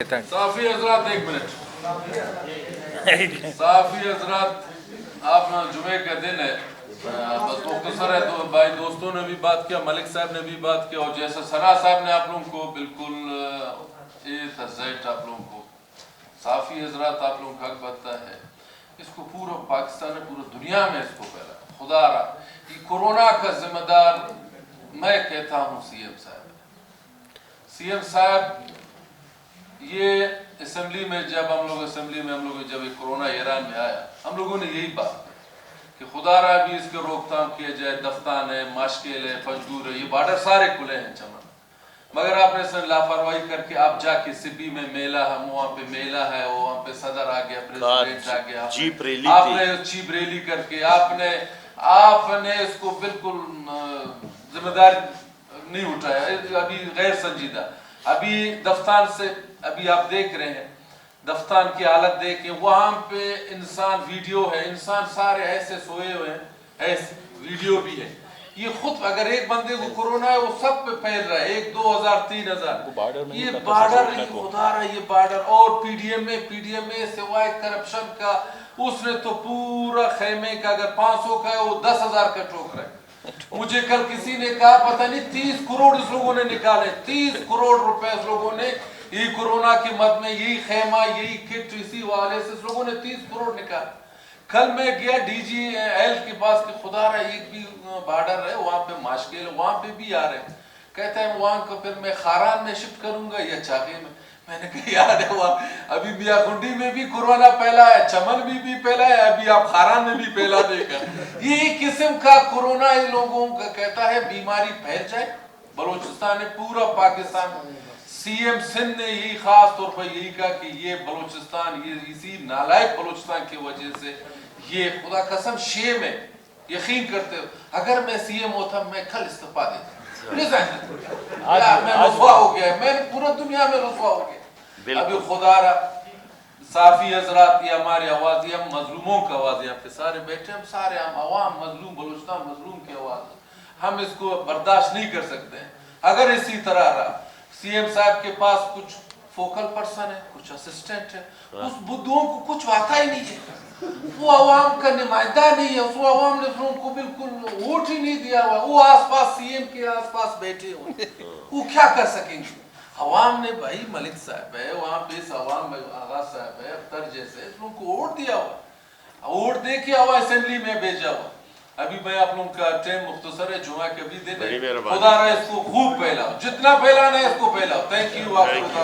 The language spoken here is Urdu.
صافی حضرات ایک منٹ صافی حضرات آپ جمعے کا دن ہے بس مختصر ہے تو بھائی دوستوں نے بھی بات کیا ملک صاحب نے بھی بات کیا اور جیسا سنا صاحب نے آپ لوگوں کو بالکل آپ لوگوں کو صافی حضرات آپ لوگوں کا حق بنتا ہے اس کو پورا پاکستان ہے پورا دنیا میں اس کو پھیلا خدا رہا یہ کورونا کا ذمہ دار میں کہتا ہوں سی ایم صاحب یہ اسمبلی میں جب ہم لوگ جب کورونا ایران میں آیا ہم لوگوں نے یہی بات کہ خدا رہا بھی اس کے روک تھام کیا جائے دفتان ہے ماشکل ہے پنجور ہے یہ بارڈر سارے کھلے ہیں چمن مگر آپ نے لاپرواہی کر کے آپ جا کے سبی میں میلہ ہے وہاں پہ میلہ ہے وہاں پہ صدر آ گیا پریزیڈنٹ آ گیا آپ نے چیپ ریلی کر کے آپ نے اس کو بالکل ذمہ دار نہیں اٹھایا ابھی غیر سنجیدہ ابھی دفتان سے ابھی آپ دیکھ رہے ہیں دفتان کی حالت دیکھیں وہاں پہ انسان ویڈیو ہے انسان سارے ایسے سوئے ہوئے ہیں ایسے ویڈیو بھی ہے یہ خود اگر ایک بندے کو کورونا ہے وہ سب پہ پھیل رہا ہے 1 2000 3000 یہ بارڈر خدا رہا یہ بارڈر اور پی ڈی ایم اے سوائے کرپشن کا اس نے تو پورا خیمے کا اگر 500 کا ہے وہ 10,000 کا ٹھوک رہا ہے مجھے کل کسی نے کہا پتہ نہیں 30 کروڑ اس لوگوں نے نکالے 30 کروڑ روپے اس لوگوں نے یہ کورونا کی مد میں یہی خیمہ یہی کٹ اسی والے سے اس لوگوں نے 30 کروڑ نکالے کل میں گیا ڈی جی ایل کے پاس کہ خدا رہا ایک بھی بارڈر ہے وہاں پہ ماشکل ہے وہاں پہ بھی آ رہے ہیں کہتا ہے وہاں کو پھر میں خاران میں شفٹ کروں گا یا چاقی میں نے کہا یاد ہے وہاں ابھی میاں گنڈی میں بھی کورونا پھیلا ہے چمن بھی پھیلا ہے ابھی آپ خاران میں بھی پھیلا دے گا یہ قسم کا کورونا ان لوگوں کا کہتا ہے بیماری پھیل جائے بلوچستان نے پورا پاکستان سی ایم سندھ نے یہی خاص طور پر یہی کہا کہ یہ بلوچستان یہ اسی نالائق بلوچستان کی وجہ سے یہ خدا قسم شیم ہے یقین کرتے ہو اگر میں سی ایم ہوتا میں کل استعفیٰ دیتا میں رسوا ہو گیا میں پورا دنیا میں رسوا ہو گیا ابھی خدا رہا صافی حضرات یہ ہماری آواز یہ ہم مظلوموں کی آواز یہاں پہ سارے بیٹھے ہم سارے ہم عوام مظلوم بلوچستان مظلوم کی آواز ہم اس کو برداشت نہیں کر سکتے ہیں اگر اسی طرح رہا سی ایم صاحب کے پاس کچھ فوکل پرسن ہے کچھ اسسٹنٹ ہے اس بدھوں کو کچھ آتا ہی نہیں ہے وہ عوام کا نمائندہ نہیں ہے اس عوام نے کو بالکل ووٹ ہی نہیں دیا ہوا وہ آس پاس سی ایم کے آس پاس بیٹھے ہوئے وہ کیا کر سکیں گے عوام نے بھائی ملک صاحب ہے وہاں پہ اس عوام میں آغا صاحب ہے اختر جیسے اس لوگوں کو ووٹ دیا ہوا ووٹ دے کے ہوا اسمبلی میں بھیجا ہوا ابھی میں آپ لوگوں کا ٹائم مختصر ہے جمعہ کے بھی دن ہے خدا رہا اس کو خوب پھیلاؤ جتنا پھیلانا ہے اس کو پھیلاؤ تھینک یو